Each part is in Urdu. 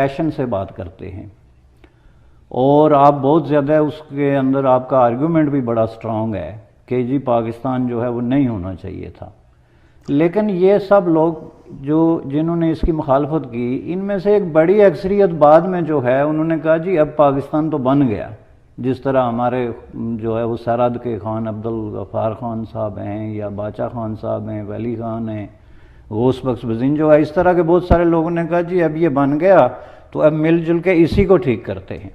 پیشن سے بات کرتے ہیں اور آپ بہت زیادہ اس کے اندر آپ کا آرگیومنٹ بھی بڑا سٹرونگ ہے کہ جی پاکستان جو ہے وہ نہیں ہونا چاہیے تھا. لیکن یہ سب لوگ جنہوں نے اس کی مخالفت کی، ان میں سے ایک بڑی اکثریت بعد میں جو ہے انہوں نے کہا جی اب پاکستان تو بن گیا. جس طرح ہمارے جو ہے وہ سرحد کے خان عبدالغفار خان صاحب ہیں، یا باچا خان صاحب ہیں، ولی خان ہیں، غوث بخش بزین جو ہے، اس طرح کے بہت سارے لوگوں نے کہا جی اب یہ بن گیا تو اب مل جل کے اسی کو ٹھیک کرتے ہیں.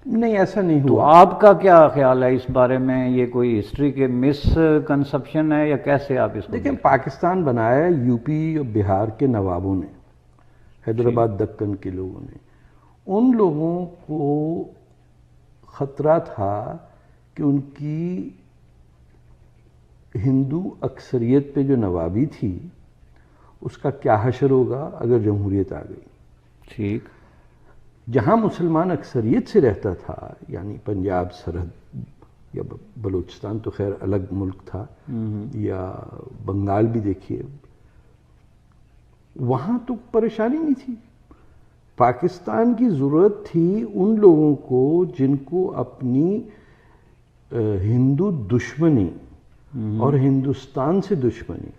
نہیں، ایسا نہیں ہوا. تو آپ کا کیا خیال ہے اس بارے میں؟ یہ کوئی ہسٹری کے مس کنسپشن ہے یا کیسے آپ اس کو دیکھیں، پاکستان بنایا یو پی اور بہار کے نوابوں نے، حیدرآباد دکن کے لوگوں نے. ان لوگوں کو خطرہ تھا کہ ان کی ہندو اکثریت پہ جو نوابی تھی اس کا کیا حشر ہوگا اگر جمہوریت آ گئی. ٹھیک. جہاں مسلمان اکثریت سے رہتا تھا، یعنی پنجاب سرحد یا بلوچستان تو خیر الگ ملک تھا، یا بنگال بھی دیکھیے، وہاں تو پریشانی نہیں تھی. پاکستان کی ضرورت تھی ان لوگوں کو جن کو اپنی ہندو دشمنی اور ہندوستان سے دشمنی،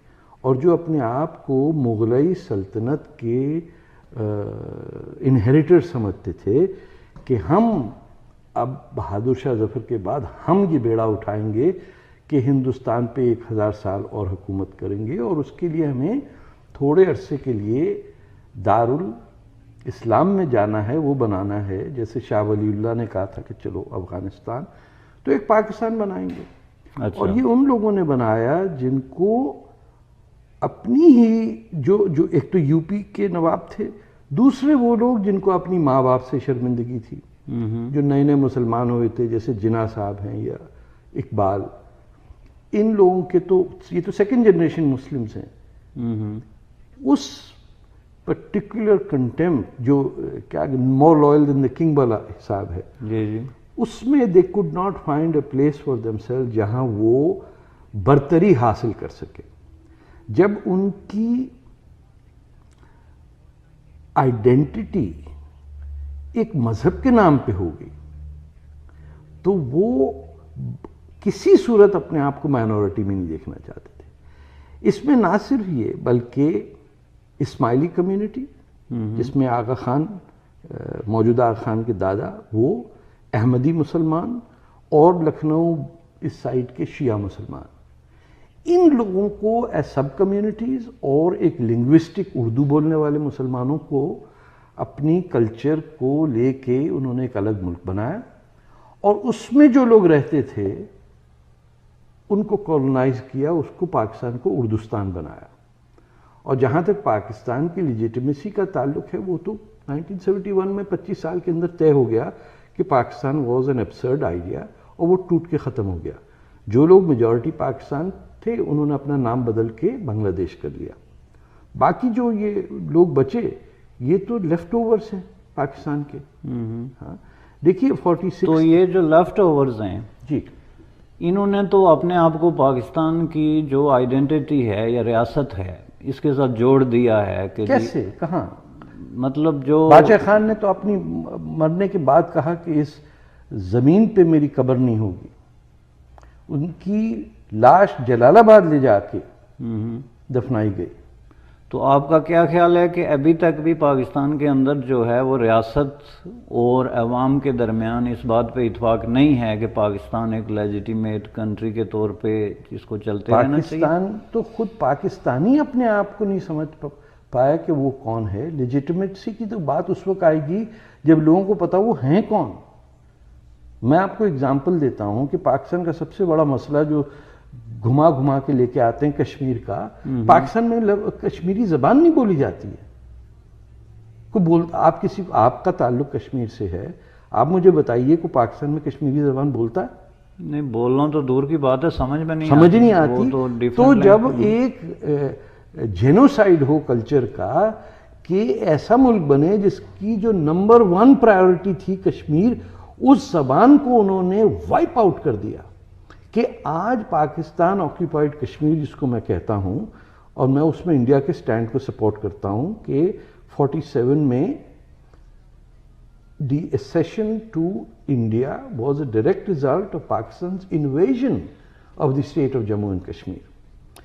اور جو اپنے آپ کو مغلیہ سلطنت کے انہیریٹر سمجھتے تھے کہ ہم اب بہادر شاہ ظفر کے بعد ہم یہ بیڑا اٹھائیں گے کہ ہندوستان پہ 1000 سال اور حکومت کریں گے، اور اس کے لیے ہمیں تھوڑے عرصے کے لیے دارالاسلام میں جانا ہے، وہ بنانا ہے. جیسے شاہ ولی اللہ نے کہا تھا کہ چلو افغانستان تو ایک پاکستان بنائیں گے. اور یہ ان لوگوں نے بنایا جن کو اپنی ہی جو ایک تو یو پی کے نواب تھے، دوسرے وہ لوگ جن کو اپنی ماں باپ سے شرمندگی تھی، جو نئے نئے مسلمان ہوئے تھے، جیسے جناح صاحب ہیں یا اقبال. ان لوگوں کے تو یہ تو سیکنڈ جنریشن مسلمز ہیں. اس پرٹیکولر کنٹمپٹ جو کیا more loyal then the king والا حساب ہے، اس میں they could not find a place for them self جہاں وہ برتری حاصل کر سکے. جب ان کی آئیڈینٹی ایک مذہب کے نام پہ ہو گئی تو وہ کسی صورت اپنے آپ کو مائنورٹی میں نہیں دیکھنا چاہتے تھے. اس میں نہ صرف یہ بلکہ اسماعیلی کمیونٹی، جس میں آغا خان، موجودہ آغا خان کے دادا، وہ احمدی مسلمان، اور لکھنؤ اس سائڈ کے شیعہ مسلمان، ان لوگوں کو ایز سب کمیونٹیز اور ایک لنگوسٹک اردو بولنے والے مسلمانوں کو اپنی کلچر کو لے کے انہوں نے ایک الگ ملک بنایا، اور اس میں جو لوگ رہتے تھے ان کو کولونائز کیا، اس کو پاکستان کو اردوستان بنایا. اور جہاں تک پاکستان کی لیجیٹمیسی کا تعلق ہے، وہ تو 1971 میں 25 سال کے اندر طے ہو گیا کہ Pakistan was an absurd idea, اور وہ ٹوٹ کے ختم ہو گیا. جو لوگ میجورٹی پاکستان تھے انہوں نے اپنا نام بدل کے بنگلہ دیش کر لیا. باقی جو یہ لوگ بچے یہ تو لیفٹ اوورز ہیں پاکستان کے. ہاں دیکھیے 46، تو یہ جو لیفٹ اوورز ہیں جی، انہوں نے تو اپنے آپ کو پاکستان کی جو آئیڈینٹی ہے یا ریاست ہے اس کے ساتھ جوڑ دیا ہے کہ کیسے، کہاں؟ مطلب جو باچا خان نے تو اپنی مرنے کے بعد کہا کہ اس زمین پہ میری قبر نہیں ہوگی. ان کی لاش جلال آباد لے جا کے دفنائی گئی. تو آپ کا کیا خیال ہے کہ ابھی تک بھی پاکستان کے اندر جو ہے وہ ریاست اور عوام کے درمیان اس بات پہ اتفاق نہیں ہے کہ پاکستان ایک لیجیٹیمیٹ کنٹری کے طور پہ اس کو چلتے رہنا چاہیے؟ پاکستان تو خود پاکستانی اپنے آپ کو نہیں سمجھ پایا کہ وہ کون ہے. لیجیٹیمیٹسی کی تو بات اس وقت آئے گی جب لوگوں کو پتا وہ ہیں کون. میں آپ کو اگزامپل دیتا ہوں کہ پاکستان کا سب سے بڑا مسئلہ جو گھما گھما کے لے کے آتے ہیں کشمیر کا، پاکستان میں کشمیری زبان نہیں بولی جاتی ہے. آپ کا تعلق کشمیر سے ہے، آپ مجھے بتائیے کہ پاکستان میں کشمیری زبان بولتا ہے؟ نہیں، بولنا تو دور کی بات ہے، سمجھ نہیں آتی. تو جب ایک جینوسائیڈ ہو کلچر کا کہ ایسا ملک بنے جس کی جو نمبر 1 پرائیورٹی تھی کشمیر، اس زبان کو انہوں نے وائپ آؤٹ کر دیا کہ آج پاکستان آکیوپائڈ کشمیر جس کو میں کہتا ہوں، اور میں اس میں انڈیا کے سٹینڈ کو سپورٹ کرتا ہوں کہ 47 میں the accession to India was a direct result of Pakistan's invasion of the state of Jammu and Kashmir.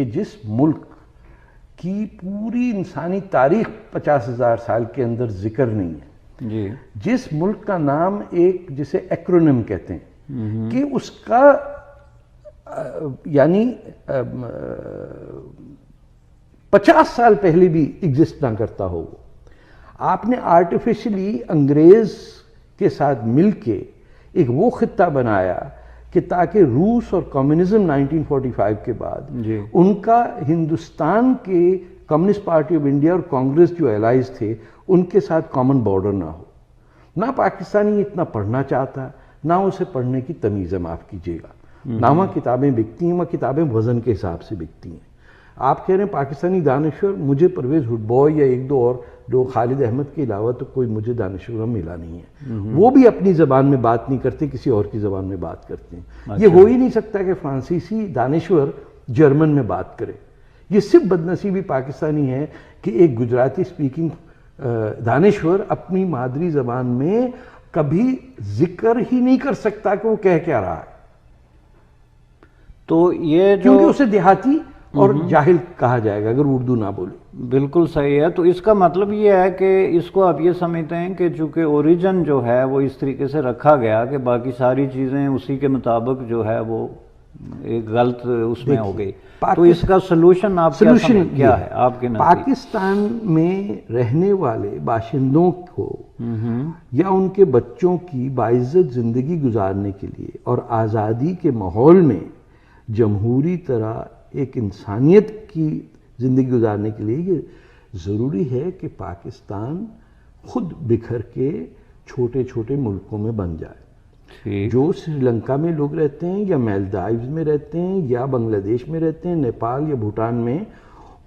کہ جس ملک کی پوری انسانی تاریخ 50,000 سال کے اندر ذکر نہیں ہے، جی، جس ملک کا نام ایک جسے ایکرونم کہتے ہیں کہ اس کا یعنی 50 سال پہلے بھی ایگزسٹ نہ کرتا ہو، آپ نے آرٹیفیشلی انگریز کے ساتھ مل کے ایک وہ خطہ بنایا کہ تاکہ روس اور کمیونزم 1945 کے بعد جی، ان کا ہندوستان کے کمیونسٹ پارٹی آف انڈیا اور کانگریس جو الائز تھے ان کے ساتھ کامن بارڈر نہ ہو. نہ پاکستانی اتنا پڑھنا چاہتا، نہ اسے پڑھنے کی تمیز ہے، معاف کیجیے گا. نہ وہاں کتابیں بکتی ہیں، وہاں کتابیں وزن کے حساب سے بکتی ہیں. آپ کہہ رہے ہیں پاکستانی دانشور، مجھے پرویز ہڈبوائے یا ایک دو اور جو خالد احمد کے علاوہ تو کوئی مجھے دانشور ملا نہیں ہے. وہ بھی اپنی زبان میں بات نہیں کرتے، کسی اور کی زبان میں بات کرتے ہیں. یہ ہو ہی نہیں سکتا کہ فرانسیسی دانشور جرمن میں بات کرے. یہ صرف بدنصیبی پاکستانی ہے کہ ایک گجراتی سپیکنگ دانشور اپنی مادری زبان میں کبھی ذکر ہی نہیں کر سکتا کہ وہ کہہ کیا رہا ہے، تو یہ جو کیونکہ اسے دیہاتی اور جاہل کہا جائے گا اگر اردو نہ بولے. بالکل صحیح ہے. تو اس کا مطلب یہ ہے کہ اس کو آپ یہ سمجھتے ہیں کہ چونکہ اوریجن جو ہے وہ اس طریقے سے رکھا گیا کہ باقی ساری چیزیں اسی کے مطابق جو ہے وہ ایک غلط اس میں ہو گئی. تو اس کا سلوشن آپ کیا ہے آپ کے نزدیک؟ پاکستان میں رہنے والے باشندوں کو یا ان کے بچوں کی باعزت زندگی گزارنے کے لیے اور آزادی کے ماحول میں جمہوری طرح ایک انسانیت کی زندگی گزارنے کے لیے یہ ضروری ہے کہ پاکستان خود بکھر کے چھوٹے چھوٹے ملکوں میں بن جائے. جو سری لنکا میں لوگ رہتے ہیں یا میلدائیوز میں رہتے ہیں یا بنگلہ دیش میں رہتے ہیں، نیپال یا بھوٹان میں،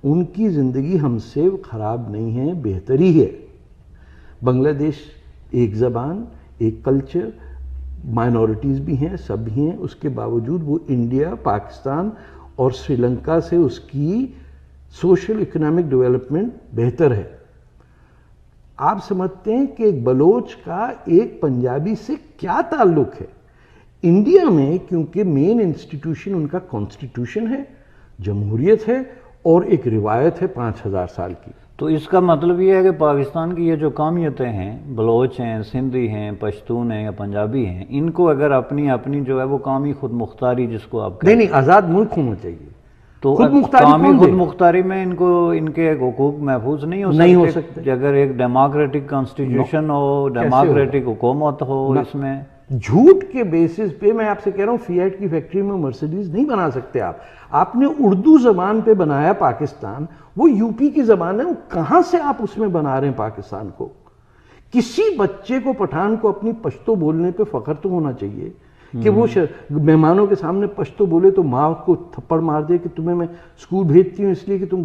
ان کی زندگی ہم سے خراب نہیں ہے، بہتری ہے. بنگلہ دیش ایک زبان، ایک کلچر، مائنورٹیز بھی ہیں، سب بھی ہیں، اس کے باوجود وہ انڈیا، پاکستان اور سری لنکا سے اس کی سوشل اکنامک ڈیولپمنٹ بہتر ہے. آپ سمجھتے ہیں کہ ایک بلوچ کا ایک پنجابی سے کیا تعلق ہے؟ انڈیا میں کیونکہ مین انسٹیٹیوشن ان کا کانسٹیٹیوشن ہے، جمہوریت ہے اور ایک روایت ہے 5,000 سال کی. تو اس کا مطلب یہ ہے کہ پاکستان کی یہ جو قومیتیں ہیں، بلوچ ہیں، سندھی ہیں، پشتون ہیں یا پنجابی ہیں، ان کو اگر اپنی جو ہے وہ قومی خود مختاری جس کو آپ نہیں آزاد ملک ہونا چاہیے. تو قومی خود مختاری میں ان کے حقوق محفوظ نہیں ہو سکتے اگر ایک ڈیموکریٹک کانسٹیٹیوشن ہو، ڈیموکریٹک حکومت ہو. اس میں جھوٹ کے بیسس پہ میں آپ سے کہہ رہا ہوں فیٹ کی فیکٹری میں مرسیڈیز نہیں بنا سکتے آپ نے اردو زبان پہ بنایا پاکستان، وہ یو پی کی زبان ہے، وہ کہاں سے آپ اس میں بنا رہے ہیں پاکستان کو؟ کسی بچے کو پٹھان کو اپنی پشتو بولنے پہ فخر تو ہونا چاہیے کہ وہ مہمانوں کے سامنے پشتو بولے تو ماں کو تھپڑ مار دے کہ تمہیں میں اسکول بھیجتی ہوں اس لیے کہ تم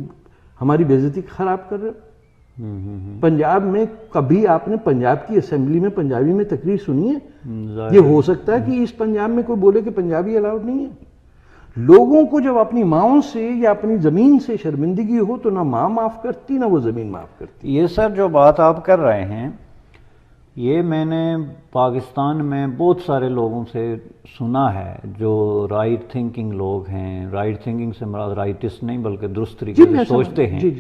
ہماری بے عزتی خراب کر رہے ہو. پنجاب میں کبھی آپ نے پنجاب کی اسمبلی میں پنجابی میں تقریر سنی ہے؟ یہ ہو سکتا ہے کہ اس پنجاب میں کوئی بولے کہ پنجابی الاؤڈ نہیں ہے. لوگوں کو جب اپنی ماؤں سے یا اپنی زمین سے شرمندگی ہو تو نہ ماں معاف کرتی نہ وہ زمین معاف کرتی. یہ سر جو بات آپ کر رہے ہیں یہ میں نے پاکستان میں بہت سارے لوگوں سے سنا ہے جو رائٹ تھنکنگ لوگ ہیں. رائٹ تھنکنگ سے مراد رائٹسٹ نہیں بلکہ درست طریقے سے سوچتے ہیں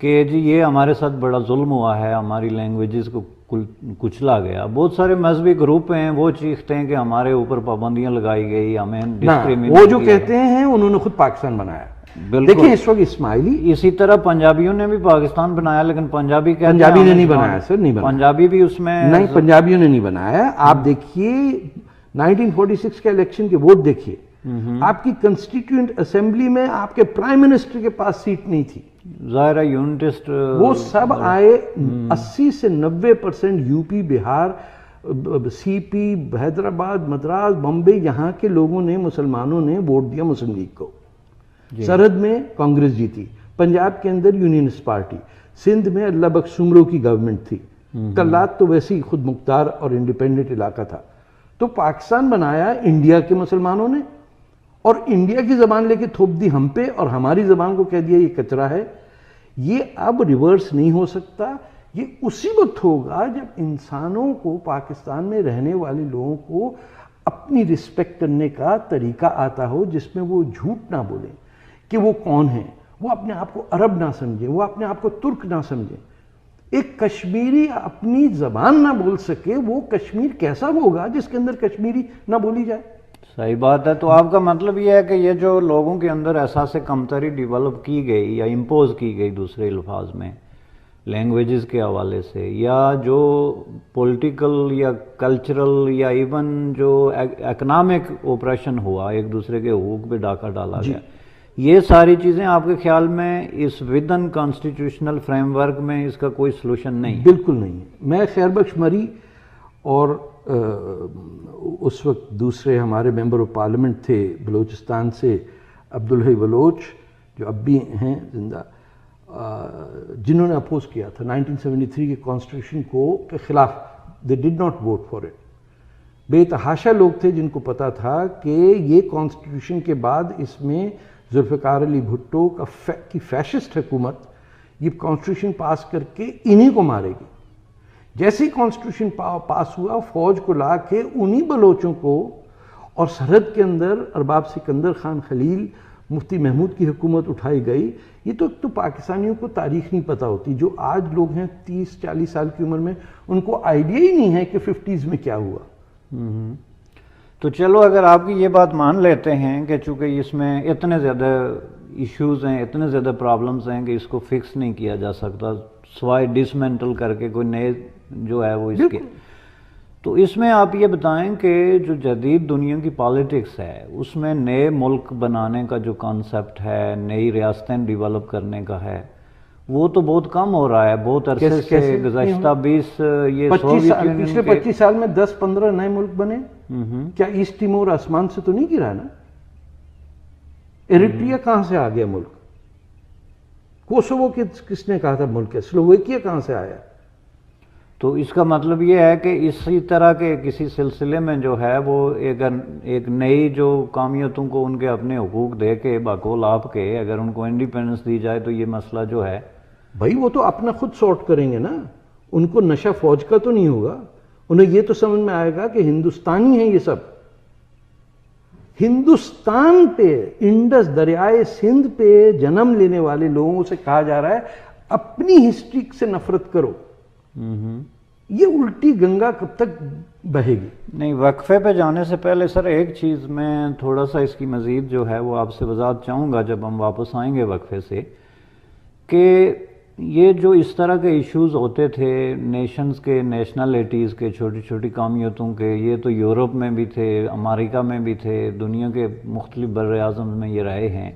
کہ جی یہ ہمارے ساتھ بڑا ظلم ہوا ہے، ہماری لینگویجز کو کچلا گیا. بہت سارے مذہبی گروپ ہیں وہ چیختے ہیں کہ ہمارے اوپر پابندیاں لگائی گئی، ہمیں ڈسکریمنیٹ. وہ جو کہتے ہیں انہوں نے خود پاکستان بنایا. دیکھیں اس وقت اسماعیلی، اسی طرح پنجابیوں نے بھی پاکستان بنایا، لیکن پنجابی نے نہیں بنایا سر، نہیں بنایا. پنجابی بھی اس میں نہیں، پنجابیوں نے نہیں بنایا. آپ دیکھیے 1946 کے الیکشن کے ووٹ دیکھیے، آپ کی کنسٹیٹیوئنٹ اسمبلی میں آپ کے پرائم منسٹر کے پاس سیٹ نہیں تھی. ظاہر ہے یونٹسٹ وہ سب آئے. 80 سے 90% یو پی، بہار، سی پی، حیدرآباد، مدراس، بمبئی، یہاں کے لوگوں نے، مسلمانوں نے ووٹ دیا مسلم لیگ کو. سرحد میں کانگریس جیتی، پنجاب کے اندر یونینسٹ پارٹی، سندھ میں اللہ بخش سمرو کی گورنمنٹ تھی، کلات تو ویسے ہی خود مختار اور انڈیپینڈنٹ علاقہ تھا. تو پاکستان بنایا انڈیا کے مسلمانوں نے اور انڈیا کی زبان لے کے تھوپ دی ہم پہ اور ہماری زبان کو کہہ دیا یہ کچرا ہے. یہ اب ریورس نہیں ہو سکتا. یہ اسی وقت ہوگا جب انسانوں کو، پاکستان میں رہنے والے لوگوں کو اپنی رسپیکٹ کرنے کا طریقہ آتا ہو جس میں وہ جھوٹ نہ بولیں کہ وہ کون ہیں، وہ اپنے آپ کو عرب نہ سمجھیں، وہ اپنے آپ کو ترک نہ سمجھیں. ایک کشمیری اپنی زبان نہ بول سکے، وہ کشمیر کیسا ہوگا جس کے اندر کشمیری نہ بولی جائے؟ صحیح بات ہے. تو آپ کا مطلب یہ ہے کہ یہ جو لوگوں کے اندر احساس کمتری ڈیولپ کی گئی یا امپوز کی گئی دوسرے الفاظ میں لینگویجز کے حوالے سے، یا جو پولیٹیکل یا کلچرل یا ایون جو اکنامک اوپریشن ہوا، ایک دوسرے کے حقوق پہ ڈاکہ ڈالا گیا، یہ ساری چیزیں آپ کے خیال میں اس ودن کانسٹیٹیوشنل فریم ورک میں اس کا کوئی سلوشن نہیں ہے؟ بالکل نہیں ہے. میں خیر بخش مری اور اس وقت دوسرے ہمارے ممبر آف پارلیمنٹ تھے بلوچستان سے، عبدالحی بلوچ، جو اب بھی ہیں زندہ، جنہوں نے اپوز کیا تھا 1973 کے کانسٹیٹیوشن کو کے خلاف. They did not vote for it. بے تحاشا لوگ تھے جن کو پتا تھا کہ یہ کانسٹیٹیوشن کے بعد اس میں ذوالفقار علی بھٹو کی فیشسٹ حکومت یہ کانسٹیٹیوشن پاس کر کے انہی کو مارے گی. جیسے ہی کانسٹیٹیوشن پاس ہوا، فوج کو لا کے انہی بلوچوں کو، اور سرحد کے اندر ارباب سکندر خان خلیل، مفتی محمود کی حکومت اٹھائی گئی. یہ تو پاکستانیوں کو تاریخ نہیں پتہ ہوتی. جو آج لوگ ہیں 30-40 سال کی عمر میں، ان کو آئیڈیا ہی نہیں ہے کہ 50s میں کیا ہوا. تو چلو اگر آپ کی یہ بات مان لیتے ہیں کہ چونکہ اس میں اتنے زیادہ ایشوز ہیں، اتنے زیادہ پرابلمز ہیں کہ اس کو فکس نہیں کیا جا سکتا سوائے ڈسمینٹل کر کے کوئی نئے جو ہے وہ اس کے، تو اس میں آپ یہ بتائیں کہ جو جدید دنیا کی پالیٹکس ہے اس میں نئے ملک بنانے کا جو کانسیپٹ ہے، نئی ریاستیں ڈیولپ کرنے کا ہے، وہ تو بہت کم ہو رہا ہے. بہت عرصے سے گزشتہ 25 سال میں 10-15 نئے ملک بنے. کیا ایسٹ تیمور آسمان سے تو نہیں گرا نا؟ ایریٹریا کہاں سے آ گیا ملک؟ کوسوو کس نے کہا تھا ملک ہے؟ سلوویکیا کہاں سے آیا؟ تو اس کا مطلب یہ ہے کہ اسی طرح کے کسی سلسلے میں جو ہے وہ ایک نئی جو قومیتوں کو ان کے اپنے حقوق دے کے باقول آپ کے اگر ان کو انڈیپینڈنس دی جائے تو یہ مسئلہ جو ہے بھائی وہ تو اپنا خود سارٹ کریں گے نا. ان کو نشہ فوج کا تو نہیں ہوگا. انہیں یہ تو سمجھ میں آئے گا کہ ہندوستانی ہیں یہ سب. ہندوستان پہ، انڈس دریائے سندھ پہ جنم لینے والے لوگوں سے کہا جا رہا ہے اپنی ہسٹری سے نفرت کرو. یہ الٹی گنگا کب تک بہے گی؟ نہیں، وقفے پہ جانے سے پہلے سر ایک چیز میں تھوڑا سا اس کی مزید جو ہے وہ آپ سے وضاحت چاہوں گا جب ہم واپس آئیں گے وقفے سے، کہ یہ جو اس طرح کے ایشوز ہوتے تھے نیشنز کے، نیشنلٹیز کے، چھوٹی چھوٹی قومیتوں کے، یہ تو یورپ میں بھی تھے، امریکہ میں بھی تھے، دنیا کے مختلف بر اعظم میں یہ رہے ہیں.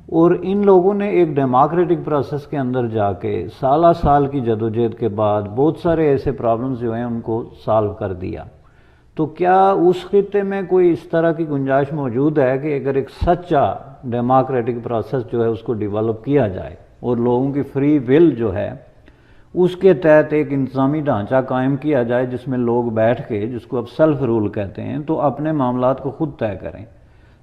اور ان لوگوں نے ایک ڈیموکریٹک پروسیس کے اندر جا کے سالہ سال کی جدوجہد کے بعد بہت سارے ایسے پرابلمز جو ہیں ان کو سالو کر دیا. تو کیا اس خطے میں کوئی اس طرح کی گنجائش موجود ہے کہ اگر ایک سچا ڈیموکریٹک پروسیس جو ہے اس کو ڈیولپ کیا جائے اور لوگوں کی فری ول جو ہے اس کے تحت ایک انتظامی ڈھانچہ قائم کیا جائے جس میں لوگ بیٹھ کے، جس کو اب سیلف رول کہتے ہیں، تو اپنے معاملات کو خود طے کریں،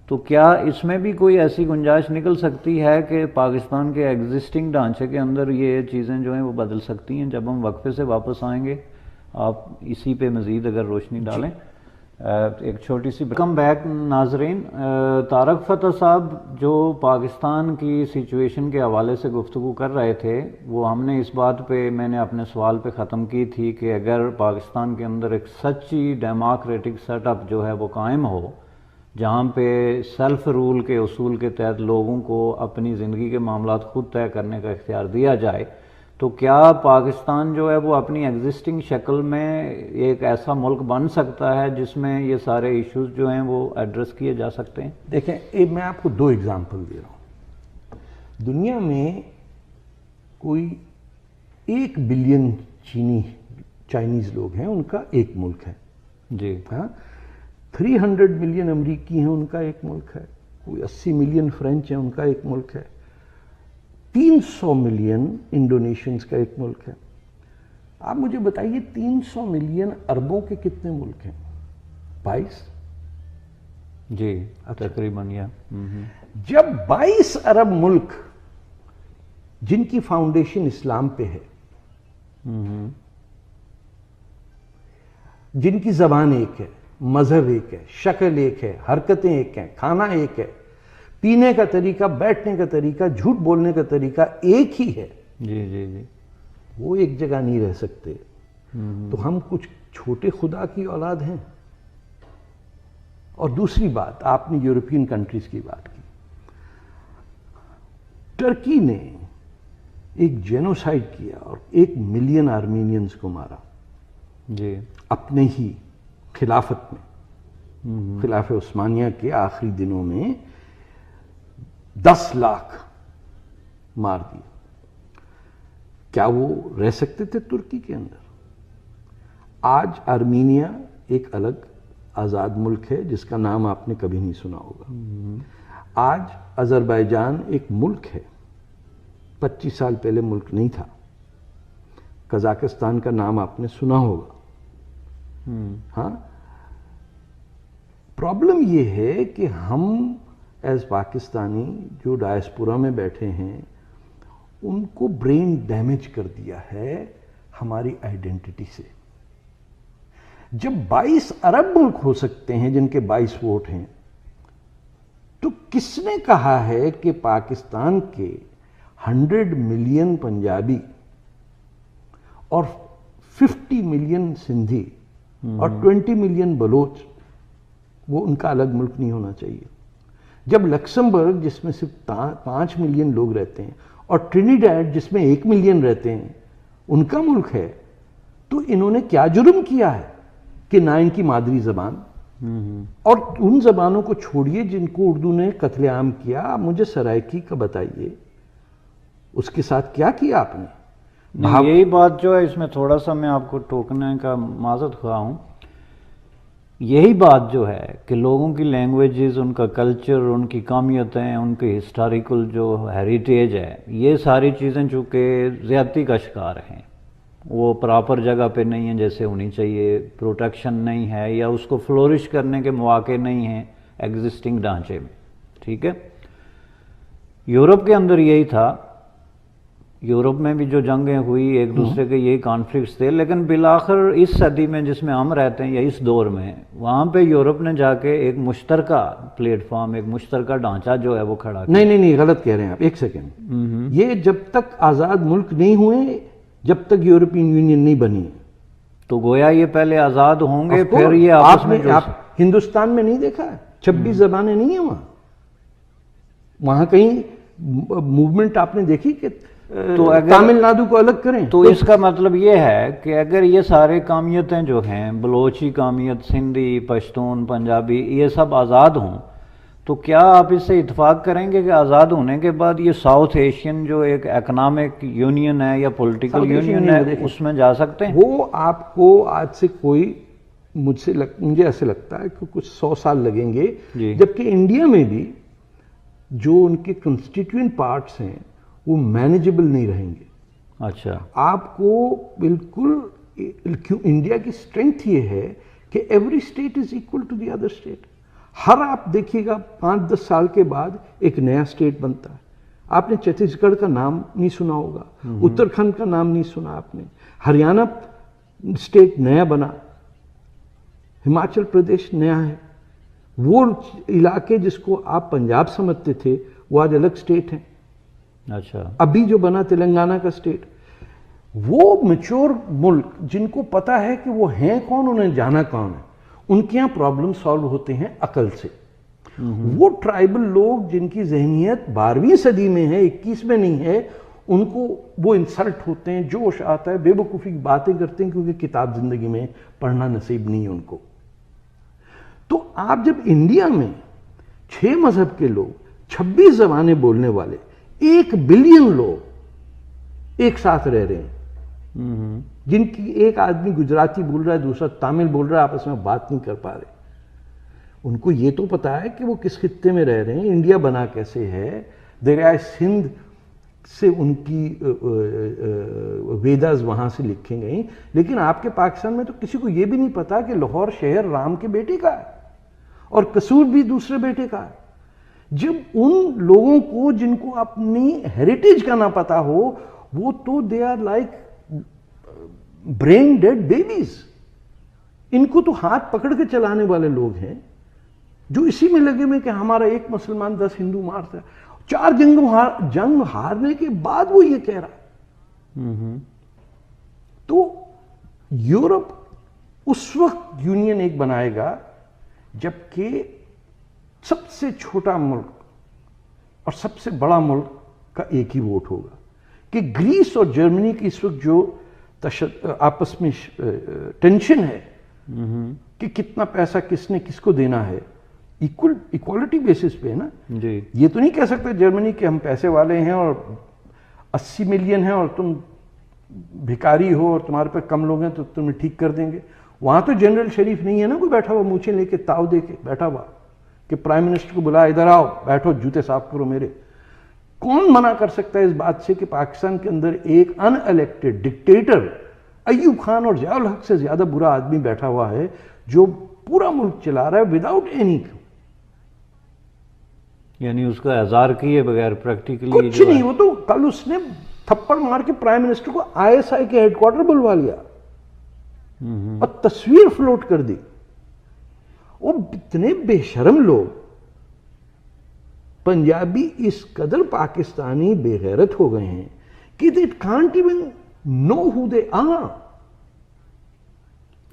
تو کیا اس میں بھی کوئی ایسی گنجائش نکل سکتی ہے کہ پاکستان کے ایگزسٹنگ ڈھانچے کے اندر یہ چیزیں جو ہیں وہ بدل سکتی ہیں؟ جب ہم وقفے سے واپس آئیں گے آپ اسی پہ مزید اگر روشنی ڈالیں. ایک چھوٹی سی ویلکم بیک ناظرین. طارق فتح صاحب جو پاکستان کی سچویشن کے حوالے سے گفتگو کر رہے تھے، وہ ہم نے اس بات پہ، میں نے اپنے سوال پہ ختم کی تھی کہ اگر پاکستان کے اندر ایک سچی ڈیموکریٹک سیٹ اپ جو ہے وہ قائم ہو جہاں پہ سیلف رول کے اصول کے تحت لوگوں کو اپنی زندگی کے معاملات خود طے کرنے کا اختیار دیا جائے، تو کیا پاکستان جو ہے وہ اپنی ایگزسٹنگ شکل میں ایک ایسا ملک بن سکتا ہے جس میں یہ سارے ایشوز جو ہیں وہ ایڈریس کیے جا سکتے ہیں؟ دیکھیں، میں آپ کو 2 ایگزامپل دے رہا ہوں. دنیا میں کوئی 1 بلین چائنیز لوگ ہیں، ان کا ایک ملک ہے. جی ہاں. 300 ملین امریکی ہیں، ان کا ایک ملک ہے. کوئی 80 ملین فرینچ ہیں، ان کا ایک ملک ہے. 300 ملین انڈونیشینز کا ایک ملک ہے. آپ مجھے بتائیے 300 ملین عربوں کے کتنے ملک ہیں؟ 22. جی تقریباً. جب 22 عرب ملک جن کی فاؤنڈیشن اسلام پہ ہے، جن کی زبان ایک ہے، مذہب ایک ہے، شکل ایک ہے، حرکتیں ایک ہیں، کھانا ایک ہے، پینے کا طریقہ، بیٹھنے کا طریقہ، جھوٹ بولنے کا طریقہ ایک ہی ہے. جی جی جی. وہ ایک جگہ نہیں رہ سکتے. تو ہم کچھ چھوٹے خدا کی اولاد ہیں. اور دوسری بات، آپ نے یورپین کنٹریز کی بات کی. ٹرکی نے ایک جینوسائیڈ کیا اور 1 ملین آرمینینز کو مارا جی اپنے ہی خلافت میں. خلافت عثمانیہ کے آخری دنوں میں 10 لاکھ مار دیے. کیا وہ رہ سکتے تھے ترکی کے اندر؟ آج آرمینیا ایک الگ آزاد ملک ہے جس کا نام آپ نے کبھی نہیں سنا ہوگا. آج آذربائیجان ایک ملک ہے، 25 سال پہلے ملک نہیں تھا. قزاقستان کا نام آپ نے سنا ہوگا. ہاں، پرابلم یہ ہے کہ ہم ایز پاکستانی جو ڈائسپورا میں بیٹھے ہیں ان کو برین ڈیمیج کر دیا ہے ہماری آئیڈینٹی سے. جب 22 ارب ملک ہو سکتے ہیں جن کے 22 ووٹ ہیں، تو کس نے کہا ہے کہ پاکستان کے 100 ملین پنجابی اور 50 ملین سندھی اور 20 ملین بلوچ وہ ان کا الگ ملک نہیں ہونا چاہیے؟ جب لکسمبرگ جس میں صرف 5 ملین لوگ رہتے ہیں اور ٹرینیڈاڈ جس میں 1 ملین رہتے ہیں ان کا ملک ہے، تو انہوں نے کیا جرم کیا ہے کہ نہ ان کی مادری زبان؟ اور ان زبانوں کو چھوڑیے جن کو اردو نے قتل عام کیا. آپ مجھے سرائکی کا بتائیے، اس کے ساتھ کیا کیا آپ نے؟ یہی بات جو ہے اس میں تھوڑا سا میں آپ کو ٹوکنے کا معذرت خواہ ہوں. یہی بات جو ہے کہ لوگوں کی لینگویجز، ان کا کلچر، ان کی قومیتیں، ان کی ہسٹوریکل جو ہیریٹیج ہے، یہ ساری چیزیں چونکہ زیادتی کا شکار ہیں. وہ پراپر جگہ پہ نہیں ہیں جیسے ہونی چاہیے، پروٹیکشن نہیں ہے، یا اس کو فلورش کرنے کے مواقع نہیں ہیں ایگزسٹنگ ڈھانچے میں. ٹھیک ہے، یورپ کے اندر یہی تھا. یورپ میں بھی جو جنگیں ہوئی ایک دوسرے کے یہی کانفلکٹس تھے، لیکن بالآخر اس صدی میں جس میں ہم رہتے ہیں یا اس دور میں، وہاں پہ یورپ نے جا کے ایک مشترکہ پلیٹ فارم، ایک مشترکہ ڈھانچہ جو ہے وہ کھڑا کیا. نہیں غلط کہہ رہے ہیں آپ. ایک سیکنڈ. یہ جب تک آزاد ملک نہیں ہوئے، جب تک یورپین یونین نہیں بنی ہے، تو گویا یہ پہلے آزاد ہوں گے پھر یہ آپس میں. آپ ہندوستان میں نہیں دیکھا 26 زبانیں نہیں ہیں وہاں کہیں موومنٹ آپ نے دیکھی کہ تامل ناڈو کو الگ کریں؟ تو اس کا مطلب یہ ہے کہ اگر یہ سارے قومیتیں جو ہیں، بلوچی قومیت، سندھی، پشتون، پنجابی، یہ سب آزاد ہوں، تو کیا آپ اس سے اتفاق کریں گے کہ آزاد ہونے کے بعد یہ ساؤتھ ایشین جو ایک اکنامک یونین ہے یا پولیٹیکل یونین ہے اس میں جا سکتے ہیں؟ وہ آپ کو آج سے کوئی مجھے ایسے لگتا ہے کہ کچھ 100 سال لگیں گے. جبکہ انڈیا میں بھی جو ان کے کنسٹیٹیوئنٹ پارٹس ہیں وہ مینیجبل نہیں رہیں گے. اچھا. آپ کو بالکل انڈیا کی اسٹرینتھ یہ ہے کہ every state is equal to the other state. ہر آپ دیکھیے گا 5-10 سال کے بعد ایک نیا اسٹیٹ بنتا ہے. آپ نے چھتیس گڑھ کا نام نہیں سنا ہوگا، اتراکھنڈ کا نام نہیں سنا آپ نے، ہریانہ اسٹیٹ نیا بنا، ہماچل پردیش نیا ہے. وہ علاقے جس کو آپ پنجاب سمجھتے تھے وہ آج الگ اسٹیٹ ہیں. اچھا. ابھی جو بنا تلنگانہ کا اسٹیٹ، وہ میچور ملک جن کو پتا ہے کہ وہ ہیں کون، انہیں جانا کون ہے، ان کے یہاں پرابلم سالو ہوتے ہیں عقل سے. وہ ٹرائبل لوگ جن کی ذہنیت 12ویں صدی میں ہے، 21 میں نہیں ہے، ان کو وہ انسلٹ ہوتے ہیں، جوش آتا ہے، بے وقوفی کی باتیں کرتے ہیں کیونکہ کتاب زندگی میں پڑھنا نصیب نہیں ہے ان کو. تو آپ جب انڈیا میں 6 مذہب کے لوگ، 26 زبانیں بولنے والے، 1 بلین لوگ ایک ساتھ رہ رہے ہیں، جن کی ایک آدمی گجراتی بول رہا ہے، دوسرا تامل بول رہا ہے، آپس میں بات نہیں کر پا رہے. ان کو یہ تو پتا ہے کہ وہ کس خطے میں رہ رہے ہیں، انڈیا بنا کیسے ہے. دریائے سندھ سے ان کی ویداز وہاں سے لکھیں گئیں. لیکن آپ کے پاکستان میں تو کسی کو یہ بھی نہیں پتا کہ لاہور شہر رام کے بیٹے کا ہے اور قصور بھی دوسرے بیٹے کا ہے. جب ان لوگوں کو جن کو اپنی ہیریٹیج کا نہ پتا ہو، وہ تو they are like brain dead babies. ان کو تو ہاتھ پکڑ کے چلانے والے لوگ ہیں. جو اسی میں لگے ہوئے کہ ہمارا ایک مسلمان 10 ہندو مارتا ہے. 4 جنگ ہارنے کے بعد وہ یہ کہہ رہا. تو یورپ اس وقت یونین ایک بنائے گا جبکہ سب سے چھوٹا ملک اور سب سے بڑا ملک کا ایک ہی ووٹ ہوگا. کہ گریس اور جرمنی کی اس وقت جو آپس میں ٹینشن ہے کہ کتنا پیسہ کس نے کس کو دینا ہے، ایکوالٹی بیسس پہ ہے نا. جی یہ تو نہیں کہہ سکتے جرمنی کہ ہم پیسے والے ہیں اور 80 ملین ہیں اور تم بھکاری ہو اور تمہارے پہ کم لوگ ہیں تو تمہیں ٹھیک کر دیں گے. وہاں تو جنرل شریف نہیں ہے نا کوئی بیٹھا ہوا مونچھیں لے کے تاؤ دے کے بیٹھا ہوا کہ پرائم منسٹر کو بلا ادھر آؤ بیٹھو جوتے صاف کرو میرے. کون منع کر سکتا ہے اس بات سے کہ پاکستان کے اندر ایک ان الیکٹڈ ڈکٹیٹر ایوب خان اور ضیاء الحق سے زیادہ برا آدمی بیٹھا ہوا ہے جو پورا ملک چلا رہا ہے وداؤٹ اینی. یعنی اس کا اظہار کیے بغیر پریکٹیکلی کچھ نہیں. وہ تو کل اس نے تھپڑ مار کے پرائم منسٹر کو ISI کے ہیڈ کوارٹر بلوا لیا اور تصویر فلوٹ کر دی. وہ اتنے بے شرم لوگ پنجابی اس قدر پاکستانی بے غیرت ہو گئے ہیں کہ they can't even know who they are.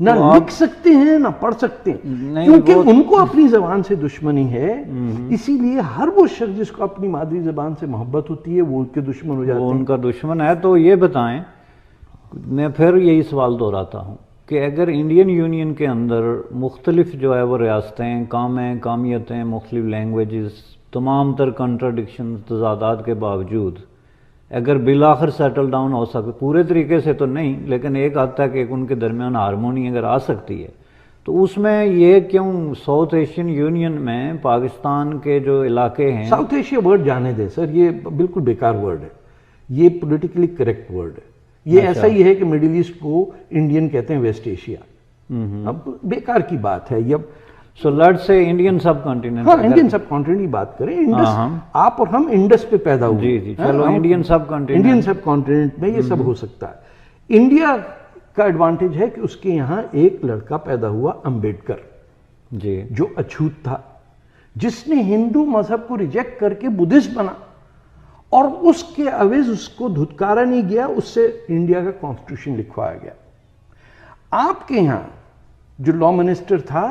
نہ لکھ سکتے ہیں نہ پڑھ سکتے ہیں کیونکہ ان کو اپنی زبان سے دشمنی ہے. اسی لیے ہر وہ شخص جس کو اپنی مادری زبان سے محبت ہوتی ہے وہ ان کے دشمن ہو جاتے ہیں. وہ ان کا دشمن ہے. تو یہ بتائیں، میں پھر یہی سوال دہراتا ہوں کہ اگر انڈین یونین کے اندر مختلف جو ہے وہ ریاستیں، قومیں، قومیتیں، مختلف لینگویجز، تمام تر کنٹراڈکشن تضادات کے باوجود اگر بالآخر سیٹل ڈاؤن ہو سکے، پورے طریقے سے تو نہیں لیکن ایک حد تک ایک ان کے درمیان ہارمونی اگر آ سکتی ہے، تو اس میں یہ کیوں ساؤتھ ایشین یونین میں پاکستان کے جو علاقے ہیں. ساؤتھ ایشیا ورڈ جانے دیں سر، یہ بالکل بیکار ورڈ ہے. یہ پولیٹیکلی کریکٹ ورڈ ہے. یہ ایسا ہی ہے کہ مڈل ایسٹ کو انڈین کہتے ہیں ویسٹ ایشیا. اب بیکار کی بات ہے یہ. So let's say Indian sub continent. ہاں انڈین سب کانٹیننٹ کی بات کریں. انڈس آپ اور ہم انڈس پہ پیدا ہوئے. جی جی چلو انڈین سب کانٹیننٹ. انڈین سب کانٹیننٹ میں یہ سب ہو سکتا ہے. انڈیا کا ایڈوانٹیج ہے کہ اس کے یہاں ایک لڑکا پیدا ہوا امبیڈکر جی جو اچھوت تھا، جس نے ہندو مذہب کو ریجیکٹ کر کے بدھسٹ بنا اور اس کے عوض اس کو دھتکارا نہیں گیا، اس سے انڈیا کا کانسٹیٹیوشن لکھوایا گیا. آپ کے یہاں جو لا منسٹر تھا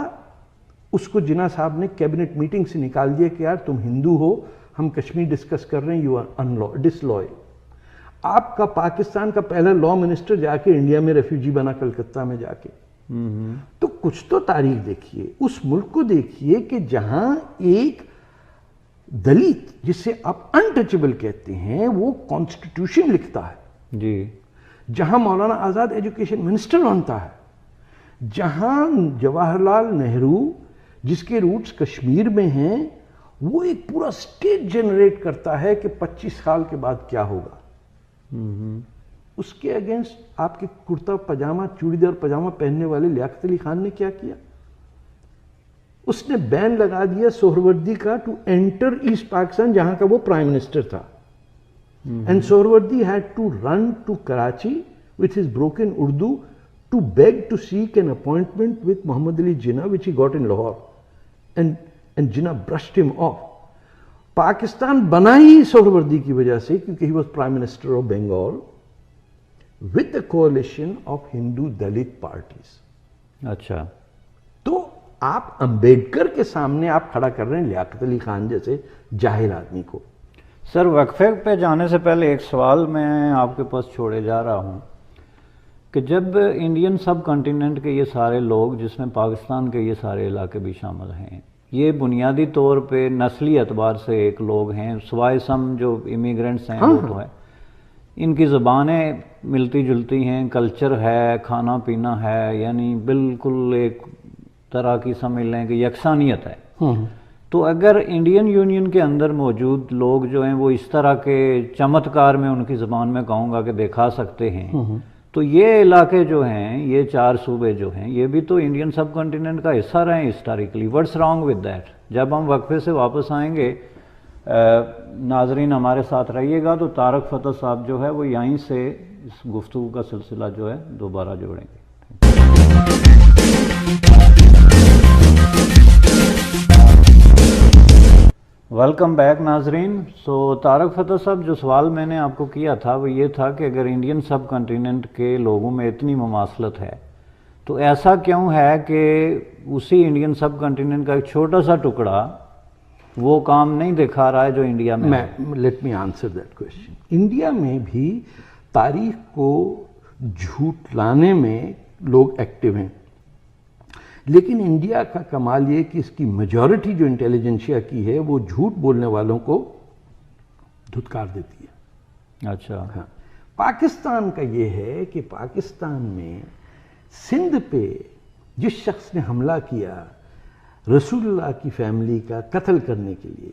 اس کو جناح صاحب نے کیبنٹ میٹنگ سے نکال دیا کہ یار تم ہندو ہو، ہم کشمیر ڈسکس کر رہے ہیں، یو آر ڈس لائل. آپ کا پاکستان کا پہلا لا منسٹر جا کے انڈیا میں ریفیوجی بنا کلکتہ میں جا کے. تو کچھ تو تاریخ دیکھیے، اس ملک کو دیکھیے کہ جہاں ایک دلت جسے آپ انٹچبل کہتے ہیں وہ کانسٹیٹیوشن لکھتا ہے جی، جہاں مولانا آزاد ایجوکیشن منسٹر بنتا ہے، جہاں جواہر لال نہرو جس کے روٹس کشمیر میں ہیں وہ ایک پورا اسٹیٹ جنریٹ کرتا ہے کہ 25 سال کے بعد کیا ہوگا. اس کے اگینسٹ آپ کے کرتا پجامہ چوڑی دار پجامہ پہننے والے لیاقت علی خان نے کیا کیا؟ اس نے بین لگا دیا سہروردی کا ٹو انٹر ایسٹ پاکستان جہاں کا وہ پرائم منسٹر تھا. And Suhrawardy had to run to Karachi with his broken Urdu to beg to seek an appointment with Muhammad Ali Jinnah which he got in Lahore and Jinnah brushed him off. Pakistan بنا ہی سہروردی کی وجہ سے کیونکہ he was Prime Minister of Bengal with a coalition of Hindu Dalit parties. اچھا، تو آپ امبیڈکر کے سامنے آپ کھڑا کر رہے ہیں لیاقت علی خان جیسے جاہل آدمی کو. سر وقفے پہ جانے سے پہلے ایک سوال میں آپ کے پاس چھوڑے جا رہا ہوں کہ جب انڈین سب کنٹیننٹ کے یہ سارے لوگ جس میں پاکستان کے یہ سارے علاقے بھی شامل ہیں، یہ بنیادی طور پہ نسلی اعتبار سے ایک لوگ ہیں، سوائے سم جو امیگرینٹس ہیں وہ تو ہے، ان کی زبانیں ملتی جلتی ہیں، کلچر ہے، کھانا پینا ہے، یعنی بالکل ایک طرح کی سمجھ لیں کہ یکسانیت ہے. تو اگر انڈین یونین کے اندر موجود لوگ جو ہیں وہ اس طرح کے چمتکار میں ان کی زبان میں کہوں گا کہ دکھا سکتے ہیں، تو یہ علاقے جو ہیں، یہ 4 صوبے جو ہیں، یہ بھی تو انڈین سب کنٹیننٹ کا حصہ رہے ہیں historically. What's wrong with that? جب ہم وقفے سے واپس آئیں گے ناظرین ہمارے ساتھ رہیے گا، تو طارق فتح صاحب جو ہے وہ یہیں سے اس گفتگو کا سلسلہ جو ہے دوبارہ جوڑیں گے. ویلکم بیک ناظرین. سو طارق فتح صاحب، جو سوال میں نے آپ کو کیا تھا وہ یہ تھا کہ اگر انڈین سب کنٹیننٹ کے لوگوں میں اتنی مماثلت ہے تو ایسا کیوں ہے کہ اسی انڈین سب کنٹیننٹ کا ایک چھوٹا سا ٹکڑا وہ کام نہیں دکھا رہا ہے جو انڈیا میں ہے؟ Let me answer that question. India میں بھی تاریخ کو جھوٹ لانے میں لوگ ایکٹیو ہیں، لیکن انڈیا کا کمال یہ کہ اس کی میجورٹی جو انٹیلیجنشیا کی ہے وہ جھوٹ بولنے والوں کو دھتکار دیتی ہے. اچھا. ہاں. پاکستان کا یہ ہے کہ پاکستان میں سندھ پہ جس شخص نے حملہ کیا رسول اللہ کی فیملی کا قتل کرنے کے لیے،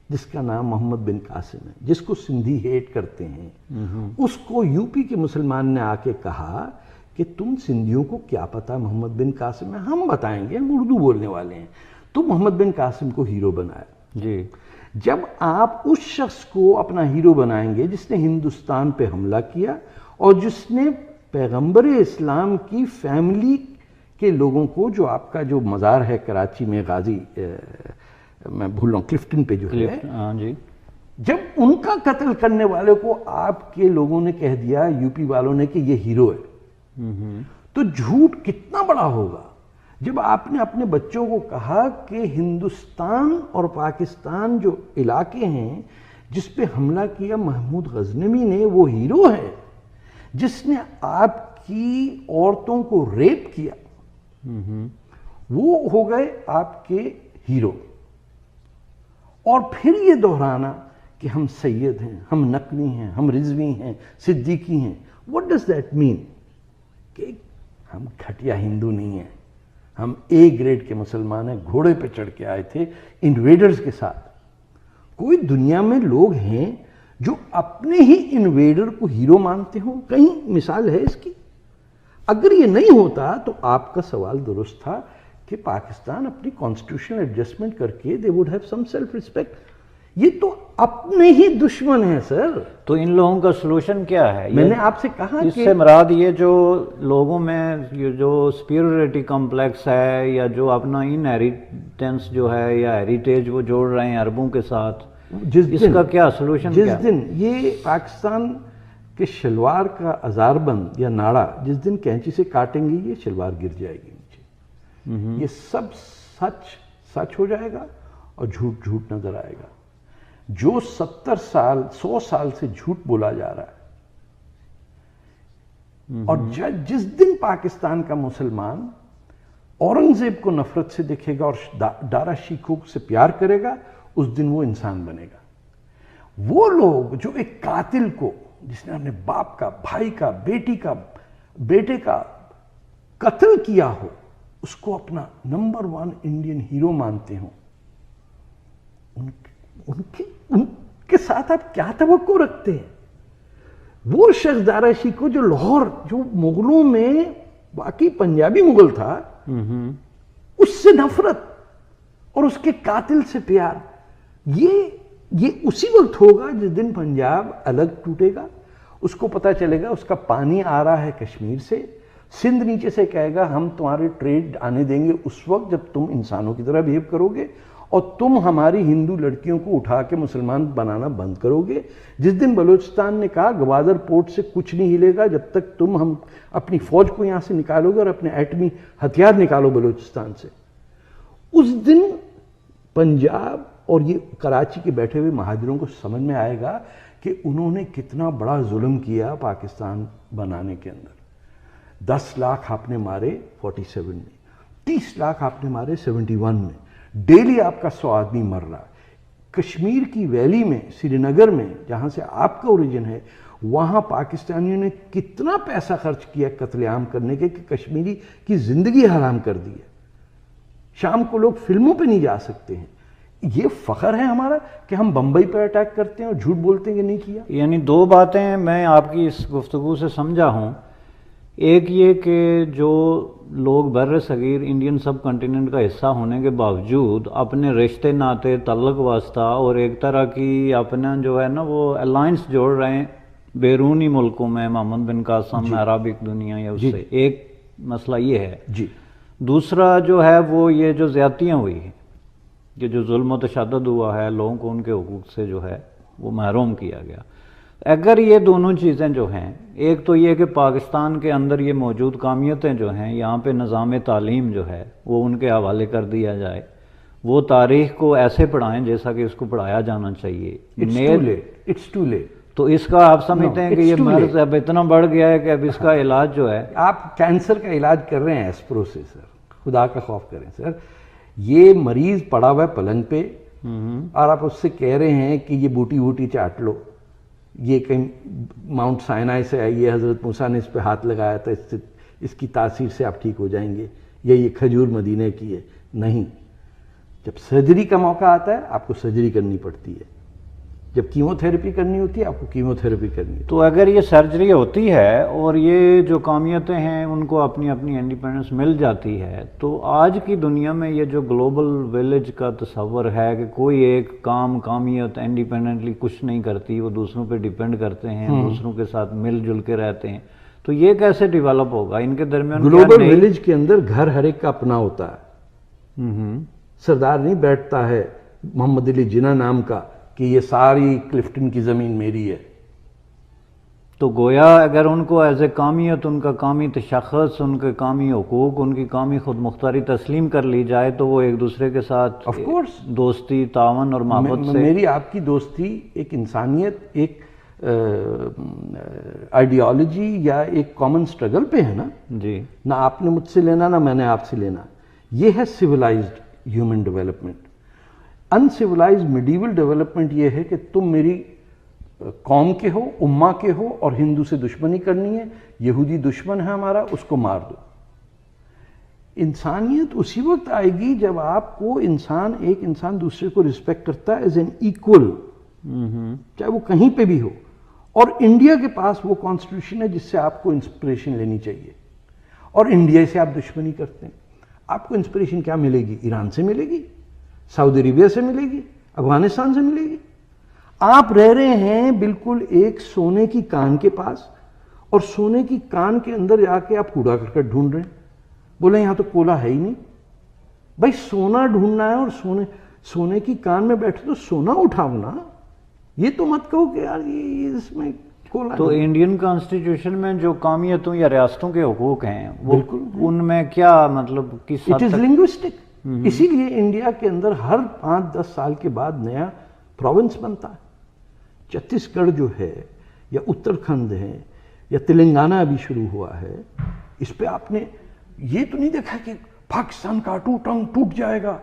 جس کا نام محمد بن قاسم ہے، جس کو سندھی ہیٹ کرتے ہیں، اس کو یو پی کے مسلمان نے آ کے کہا کہ تم سندھیوں کو کیا پتا محمد بن قاسم ہے، ہم بتائیں گے، ہم اردو بولنے والے ہیں. تو محمد بن قاسم کو ہیرو بنایا. جی. جب آپ اس شخص کو اپنا ہیرو بنائیں گے جس نے ہندوستان پہ حملہ کیا اور جس نے پیغمبر اسلام کی فیملی کے لوگوں کو، جو آپ کا جو مزار ہے کراچی میں غازی، میں بھول رہا ہوں، کلفٹن پہ جو ہے، ہاں جی، جب ان کا قتل کرنے والے کو آپ کے لوگوں نے کہہ دیا، یو پی والوں نے، کہ یہ ہیرو ہے، تو جھوٹ کتنا بڑا ہوگا. جب آپ نے اپنے بچوں کو کہا کہ ہندوستان اور پاکستان جو علاقے ہیں جس پہ حملہ کیا محمود غزنوی نے وہ ہیرو ہے، جس نے آپ کی عورتوں کو ریپ کیا، وہ ہو گئے آپ کے ہیرو. اور پھر یہ دہرانا کہ ہم سید ہیں، ہم نقوی ہیں، ہم رضوی ہیں، صدیقی ہیں. what does that mean؟ کہ ہم گھٹیا ہندو نہیں ہیں، ہم اے گریڈ کے مسلمان ہیں، گھوڑے پہ چڑھ کے آئے تھے انویڈرز کے ساتھ. کوئی دنیا میں لوگ ہیں جو اپنے ہی انویڈر کو ہیرو مانتے ہوں؟ کہیں مثال ہے اس کی؟ اگر یہ نہیں ہوتا تو آپ کا سوال درست تھا کہ پاکستان اپنی کانسٹیٹیوشنل ایڈجسٹمنٹ کر کے they would have some self respect. یہ تو اپنے ہی دشمن ہیں سر. تو ان لوگوں کا سلوشن کیا ہے؟ میں نے آپ سے کہا اس کہ سے مراد یہ جو لوگوں میں یہ جو سپیریورٹی کمپلیکس ہے یا جو اپنا انہیریٹنس جو ہے یا ہیریٹیج وہ جوڑ رہے ہیں عربوں کے ساتھ، اس کا کیا سلوشن؟ جس دن یہ پاکستان کے شلوار کا ازار بند یا ناڑا جس دن کینچی سے کاٹیں گے یہ شلوار گر جائے گی نیچے. یہ سب سچ ہو جائے گا اور جھوٹ جھوٹ نظر آئے گا. جو 70 سال 100 سال سے جھوٹ بولا جا رہا ہے، اور جس دن پاکستان کا مسلمان اورنگزیب کو نفرت سے دیکھے گا اور دارا شیخوں سے پیار کرے گا، اس دن وہ انسان بنے گا. وہ لوگ جو ایک قاتل کو، جس نے اپنے باپ کا، بھائی کا، بیٹے کا قتل کیا ہو، اس کو اپنا نمبر 1 انڈین ہیرو مانتے ہوں، ان کے ساتھ آپ کیا توقع رکھتے ہیں؟ وہ شخص دارا شیخو جو لاہور، جو مغلوں میں باقی پنجابی مغل تھا، اس سے نفرت اور اس کے قاتل سے پیار، یہ اسی وقت ہوگا جس دن پنجاب الگ ٹوٹے گا. اس کو پتا چلے گا اس کا پانی آ رہا ہے کشمیر سے، سندھ نیچے سے کہے گا ہم تمہارے ٹریڈ آنے دیں گے اس وقت جب تم انسانوں کی طرح بہیو کرو گے اور تم ہماری ہندو لڑکیوں کو اٹھا کے مسلمان بنانا بند کرو گے. جس دن بلوچستان نے کہا گوادر پورٹ سے کچھ نہیں ہلے گا جب تک ہم اپنی فوج کو یہاں سے نکالو گے اور اپنے ایٹمی ہتھیار نکالو بلوچستان سے، اس دن پنجاب اور یہ کراچی کے بیٹھے ہوئے مہاجروں کو سمجھ میں آئے گا کہ انہوں نے کتنا بڑا ظلم کیا پاکستان بنانے کے اندر. 10 لاکھ آپ نے مارے 47 میں، 30 لاکھ آپ نے مارے 71 میں، ڈیلی آپ کا 100 آدمی مر رہا. کشمیر کی ویلی میں، سری نگر میں جہاں سے آپ کا اوریجن ہے، وہاں پاکستانیوں نے کتنا پیسہ خرچ کیا قتل عام کرنے کے کہ کشمیری کی زندگی حرام کر دی ہے. شام کو لوگ فلموں پہ نہیں جا سکتے ہیں. یہ فخر ہے ہمارا کہ ہم بمبئی پہ اٹیک کرتے ہیں اور جھوٹ بولتے ہیں کہ نہیں کیا. یعنی 2 باتیں میں آپ کی اس گفتگو سے سمجھا ہوں. ایک یہ کہ جو لوگ بر صغیر انڈین سب کنٹیننٹ کا حصہ ہونے کے باوجود اپنے رشتے ناطے، تعلق واسطہ اور ایک طرح کی اپنا جو ہے نا وہ الائنس جوڑ رہے ہیں بیرونی ملکوں میں، محمد بن قاسم، عربک دنیا یا اس سے، ایک مسئلہ یہ ہے. جی. دوسرا جو ہے وہ یہ جو زیادتیاں ہوئی ہیں کہ جو ظلم و تشدد ہوا ہے، لوگوں کو ان کے حقوق سے جو ہے وہ محروم کیا گیا. اگر یہ دونوں چیزیں جو ہیں، ایک تو یہ کہ پاکستان کے اندر یہ موجود قومیتیں جو ہیں، یہاں پہ نظام تعلیم جو ہے وہ ان کے حوالے کر دیا جائے، وہ تاریخ کو ایسے پڑھائیں جیسا کہ اس کو پڑھایا جانا چاہیے. It's too late. تو اس کا آپ سمجھتے ہیں کہ یہ مرض اب اتنا بڑھ گیا ہے کہ اب اس کا علاج جو ہے، آپ کینسر کا علاج کر رہے ہیں ایسپرو سے سر، خدا کا خوف کریں سر. یہ مریض پڑا ہوا ہے پلنگ پہ اور آپ اس سے کہہ رہے ہیں کہ یہ بوٹی ووٹی چاٹ لو، یہ کہیں ماؤنٹ سائنائی سے آئی ہے، حضرت موسیٰ نے اس پہ ہاتھ لگایا تھا، اس کی تاثیر سے آپ ٹھیک ہو جائیں گے، یا یہ کھجور مدینے کی ہے. نہیں، جب سرجری کا موقع آتا ہے آپ کو سرجری کرنی پڑتی ہے، جب کیمو تھراپی کرنی ہوتی ہے آپ کو کیمو تھراپی کرنی ہوتی ہے. تو اگر یہ سرجری ہوتی ہے اور یہ جو قومیتیں ہیں ان کو اپنی اپنی انڈیپینڈنس مل جاتی ہے، تو آج کی دنیا میں یہ جو گلوبل ویلیج کا تصور ہے کہ کوئی ایک قومیت انڈیپینڈنٹلی کچھ نہیں کرتی، وہ دوسروں پہ ڈیپینڈ کرتے ہیں، دوسروں کے ساتھ مل جل کے رہتے ہیں، تو یہ کیسے ڈیولپ ہوگا؟ ان کے درمیان گلوبل ویلیج کے اندر گھر ہر ایک کا اپنا ہوتا ہے. سردار نہیں بیٹھتا ہے محمد علی جناح نام کا کہ یہ ساری کلفٹن کی زمین میری ہے. تو گویا اگر ان کو ایز اے قومیت، ان کا قومی تشخص، ان کے قومی حقوق، ان کی قومی خود مختاری تسلیم کر لی جائے تو وہ ایک دوسرے کے ساتھ آف کورس دوستی، تعاون اور محبت سے. میری آپ کی دوستی ایک انسانیت، ایک آئیڈیالوجی یا ایک کامن سٹرگل پہ ہے نا. جی، نہ آپ نے مجھ سے لینا نہ میں نے آپ سے لینا. یہ ہے civilised human development. Uncivilised medieval development یہ ہے کہ تم میری قوم کے ہو، امہ کے ہو، اور ہندو سے دشمنی کرنی ہے، یہودی دشمن ہے ہمارا، اس کو مار دو. انسانیت اسی وقت آئے گی جب آپ کو ایک انسان دوسرے کو رسپیکٹ کرتا ہے ایز این ایکول، چاہے وہ کہیں پہ بھی ہو. اور انڈیا کے پاس وہ کانسٹیٹیوشن ہے جس سے آپ کو انسپریشن لینی چاہیے، اور انڈیا سے آپ دشمنی کرتے ہیں. آپ کو انسپریشن کیا ملے گی؟ ایران سے ملے گی، سعودی عربیہ سے ملے گی، افغانستان سے ملے گی. آپ رہ رہے ہیں بالکل ایک سونے کی کان کے پاس، اور سونے کی کان کے اندر جا کے آپ کوڑا کرکٹ ڈھونڈ رہے ہیں. بولے یہاں تو کولا ہے ہی نہیں. بھائی سونا ڈھونڈنا ہے اور سونے کی کان میں بیٹھے تو سونا اٹھاؤ نا. یہ تو مت کہو کہ یار یہ اس میں کولا. تو انڈین کانسٹیٹیوشن میں جو قومیتوں یا ریاستوں کے حقوق ہیں وہ ان میں کیا مطلب کس اٹ از لنگوسٹک. اسی لیے انڈیا کے اندر ہر 5-10 سال کے بعد نیا پروونس بنتا ہے. چھتیس گڑھ جو ہے، یا اتراکھنڈ ہے، یا تلنگانہ ابھی شروع ہوا ہے، اس پہ آپ نے یہ تو نہیں دیکھا کہ پاکستان کاٹو ٹنگ ٹوٹ جائے گا.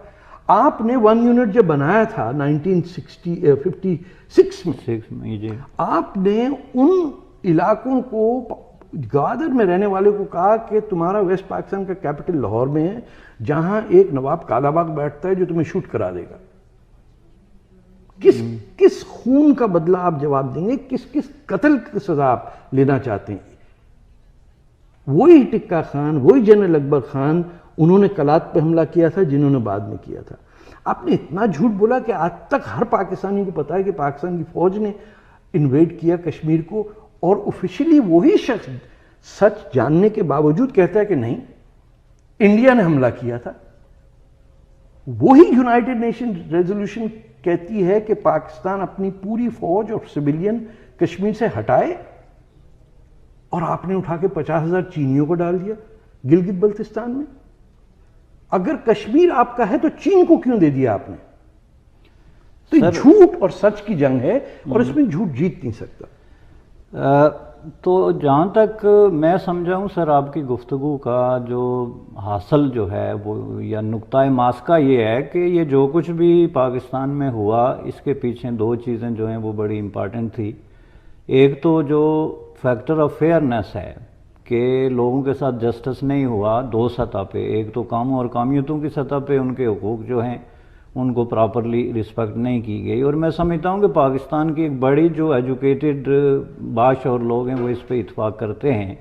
آپ نے 1 یونٹ جب بنایا تھا 1956 میں، آپ نے ان علاقوں کو، گوادر میں رہنے والے کو کہا کہ تمہارا ویسٹ پاکستان کا کیپٹل لاہور میں ہے، جہاں ایک نواب کالا باغ بیٹھتا ہے جو تمہیں شوٹ کرا دے گا. کس خون کا بدلہ آپ جواب دیں گے؟ کس قتل کی سزا آپ لینا چاہتے ہیں؟ وہی ٹکا خان، وہی جنرل اکبر خان، انہوں نے کلات پہ حملہ کیا تھا جنہوں نے بعد میں کیا تھا. آپ نے اتنا جھوٹ بولا کہ آج تک ہر پاکستانی کو پتا ہے کہ پاکستان کی فوج نے انویڈ کیا کشمیر کو، اور آفیشلی وہی شخص سچ جاننے کے باوجود کہتا ہے کہ نہیں، انڈیا نے حملہ کیا تھا. وہی یونائٹڈ نیشن ریزولوشن کہتی ہے کہ پاکستان اپنی پوری فوج اور سویلین کشمیر سے ہٹائے، اور آپ نے اٹھا کے 50,000 چینیوں کو ڈال دیا گلگت بلتستان میں. اگر کشمیر آپ کا ہے تو چین کو کیوں دے دیا آپ نے؟ تو یہ جھوٹ اور سچ کی جنگ ہے، اور اس میں جھوٹ جیت نہیں سکتا. تو جہاں تک میں سمجھا ہوں سر، آپ کی گفتگو کا جو حاصل جو ہے وہ یا نقطۂ ماسکہ یہ ہے کہ یہ جو کچھ بھی پاکستان میں ہوا، اس کے پیچھے 2 چیزیں جو ہیں وہ بڑی امپارٹنٹ تھی. ایک تو جو فیکٹر آف فیئرنیس ہے کہ لوگوں کے ساتھ جسٹس نہیں ہوا 2 سطح پہ. ایک تو قوموں اور قومیتوں کی سطح پہ ان کے حقوق جو ہیں ان کو پراپرلی رسپیکٹ نہیں کی گئی. اور میں سمجھتا ہوں کہ پاکستان کی ایک بڑی جو ایجوکیٹڈ باشعور لوگ ہیں وہ اس پہ اتفاق کرتے ہیں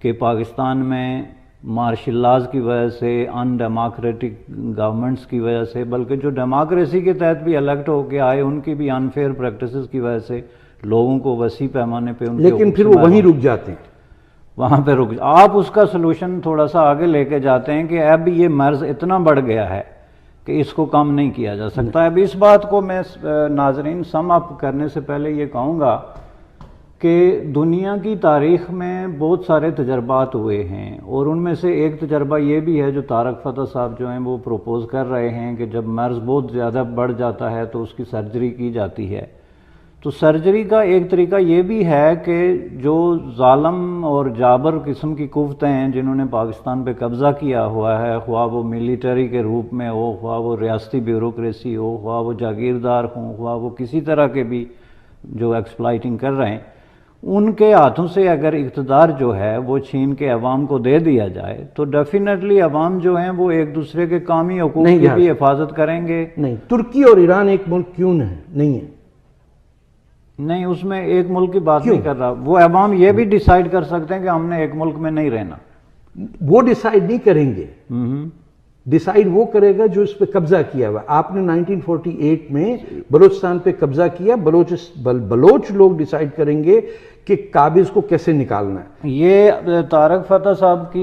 کہ پاکستان میں مارشل لاز کی وجہ سے، ان ڈیموکریٹک گورنمنٹس کی وجہ سے، بلکہ جو ڈیموکریسی کے تحت بھی الیکٹ ہو کے آئے ان کی بھی انفیئر پریکٹسز کی وجہ سے لوگوں کو وسیع پیمانے پہ ان کے لیکن پھر وہ وہیں رک جاتے ہیں. وہاں پہ آپ اس کا سلوشن تھوڑا سا آگے لے کے جاتے ہیں کہ اب یہ مرض اتنا بڑھ گیا ہے کہ اس کو کم نہیں کیا جا سکتا. اب اس بات کو میں ناظرین سم اپ کرنے سے پہلے یہ کہوں گا کہ دنیا کی تاریخ میں بہت سارے تجربات ہوئے ہیں، اور ان میں سے ایک تجربہ یہ بھی ہے جو طارق فتح صاحب جو ہیں وہ پروپوز کر رہے ہیں کہ جب مرض بہت زیادہ بڑھ جاتا ہے تو اس کی سرجری کی جاتی ہے. تو سرجری کا ایک طریقہ یہ بھی ہے کہ جو ظالم اور جابر قسم کی قوتیں ہیں جنہوں نے پاکستان پہ قبضہ کیا ہوا ہے، خواہ وہ ملیٹری کے روپ میں ہو، خواہ وہ ریاستی بیوروکریسی ہو، خواہ وہ جاگیردار ہوں، خواہ وہ کسی طرح کے بھی جو ایکسپلائٹنگ کر رہے ہیں، ان کے ہاتھوں سے اگر اقتدار جو ہے وہ چھین کے عوام کو دے دیا جائے تو ڈیفینیٹلی عوام جو ہیں وہ ایک دوسرے کے قومی حقوق کی بھی حفاظت کریں گے. نہیں، ترکی اور ایران ایک ملک کیوں نہیں ہے؟ نہیں، اس میں ایک ملک کی بات نہیں کر رہا. وہ عوام یہ بھی ڈیسائیڈ کر سکتے ہیں کہ ہم نے ایک ملک میں نہیں رہنا. وہ ڈیسائیڈ نہیں کریں گے، ڈیسائیڈ وہ کرے گا جو اس پہ قبضہ کیا ہوا. آپ نے 1948 میں بلوچستان پہ قبضہ کیا، بلوچ لوگ ڈیسائیڈ کریں گے کہ قابض کو کیسے نکالنا ہے. یہ طارق فتح صاحب کی